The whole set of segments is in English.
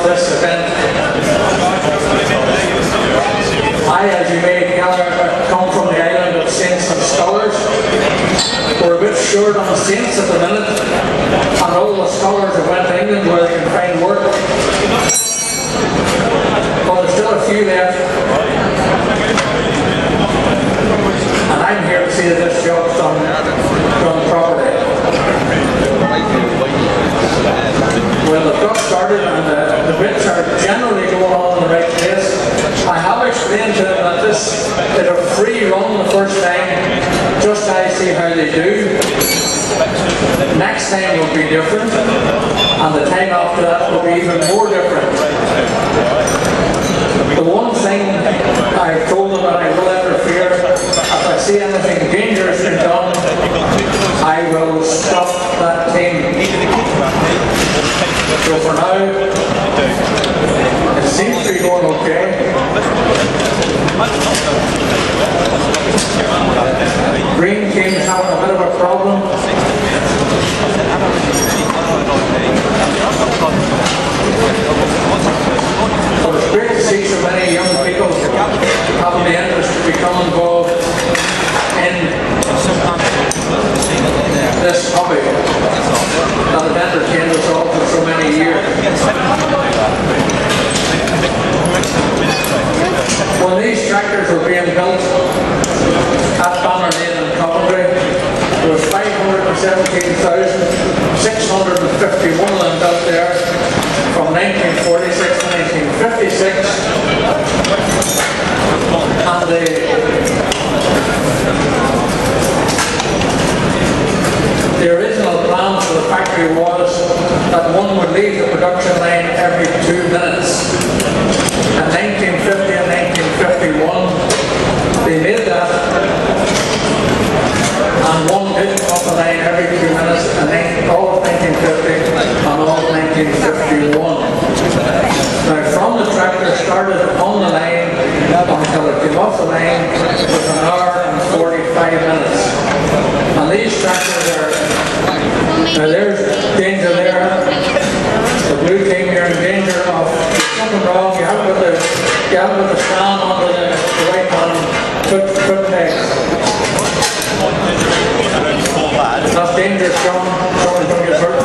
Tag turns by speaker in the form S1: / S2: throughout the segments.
S1: this event. I, as you may gather, come from the island of Saints and Scholars. We're a bit short on the Saints at the minute, and all the scholars have went to England where they can find work. But there's still a few left. And I'm here to see that this job's done properly. Well, they've got started and the bits are generally going on in the right place. I have explained to them that this is a free run the first time, just I see how they do. Next time will be different, and the time after that will be even more different. The one thing I've told them that I will interfere, if I see anything dangerous being done, I will stop that team. So for now, it seems to be going okay. Green team's having a bit of a problem. But it's great to see so many young people having the interest to become involved in this hobby that has entertained us all for so many years. When these tractors were being built at Malvern in Coventry, there was 517,651 of them built there from 1946 to 1956, and the original plan for the factory was that one would leave the production line every 2 minutes. In 1950 and 1951, they made that, and one did come off the line every 2 minutes, and all of 1950 and all of 1951. Now, from the tractor started on the line until it came off the line, it was 1 hour and 45 minutes. And these tractors are, now there's danger there. The blue team, you're in danger of something wrong. You haven't got the stand under the right hand foot pegs. That's dangerous, John. Someone's going to get hurt.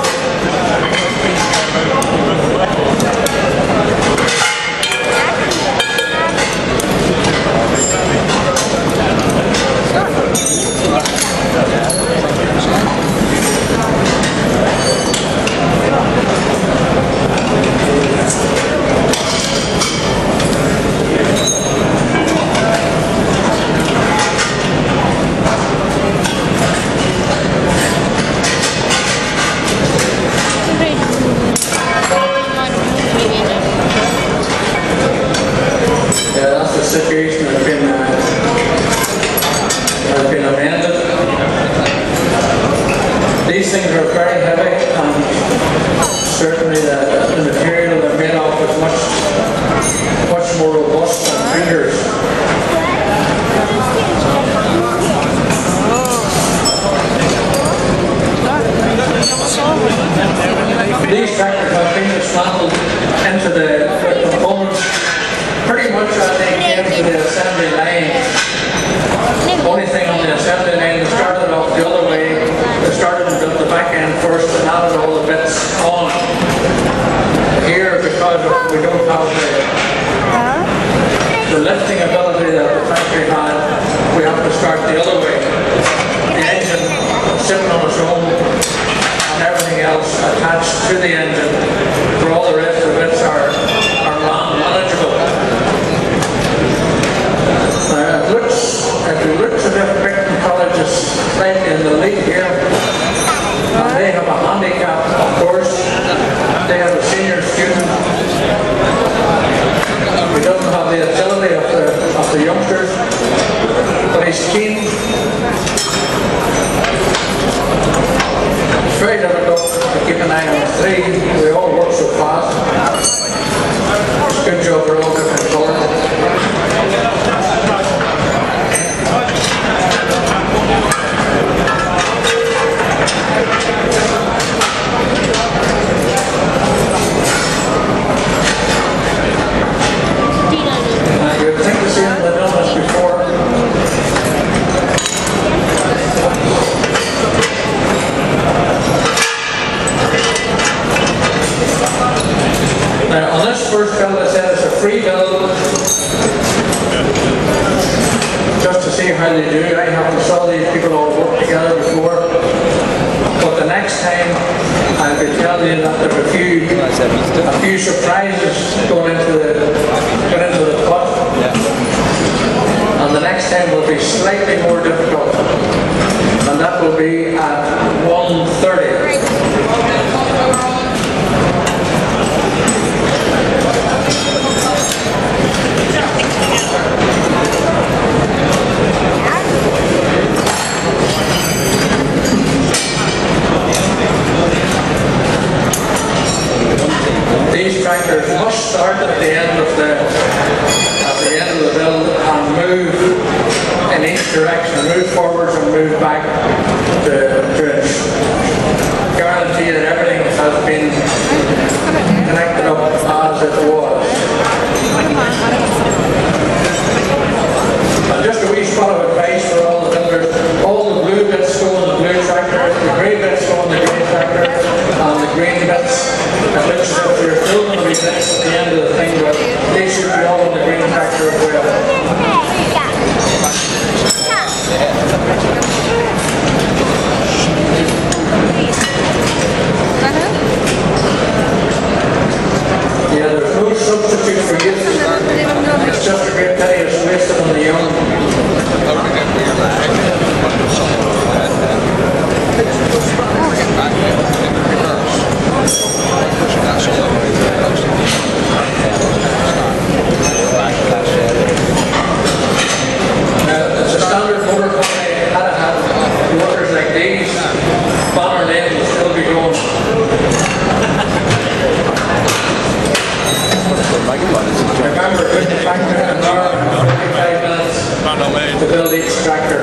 S1: Situation has been amended. These things are very heavy, and certainly the material they're made of is much more robust than fingers. These tractors have been dismantled into the components pretty much as they came to the assembly line. The only thing on the assembly line, they started off the other way. They started and built the back end first and added all the bits on. Here, because we don't have the lifting ability that the factory had, we have to start the other way. The engine sitting on its own and everything else attached to the engine, where all the rest of the bits are manageable. If you look as if Brighton College is slightly in the lead here, and they have a handicap, of course. They have a senior student who doesn't have the agility of the youngsters, but he's keen. It's very difficult to keep an eye on the three. We all work so fast. Good job, we're all different colours. next time I'll be telling you that there are a few surprises going into the pot. And the next time will be slightly more difficult, and that will be at 1:30. These tractors must start at the end of the build and move in each direction, move forwards and move back to guarantee that everything has been connected up as it was. And just a wee spot of advice for all the builders: all the blue bits go on the blue tractor, the grey bits go on the grey tractor, and the green bits, it looks as if there's still going to be bits at the end of the thing, but they should be all on the green tractor as well. Yeah, there's no substitute for youth. It's just a great pity it's wasted on the young. It's a standard motor company. Had it had workers like these, Banner Lane will still be going. Remember, it took factor an hour and 45 minutes to build each tractor.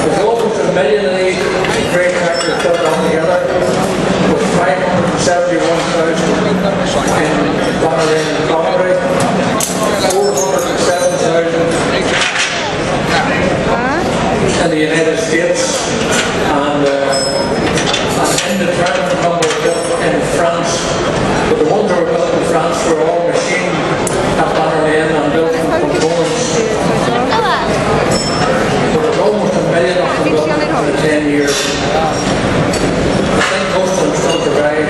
S1: There's almost a million of these great tractors put on together, with 571,000 in Bannerlane and Coventry, 407,000 in the United States, and indeterminate number built in France. But the ones that were built in France were all machined at Malvern and built from components. So there's almost a million of them built in 10 years. I think most of them still survive.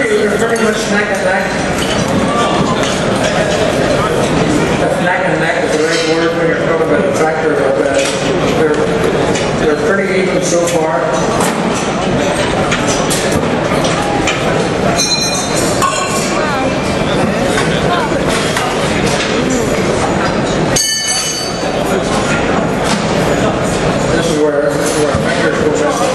S1: They're pretty much neck and neck. If neck and neck is the right word when you're talking about a tractor, but they're pretty even so far. This is where fingers go missing.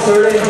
S1: 30.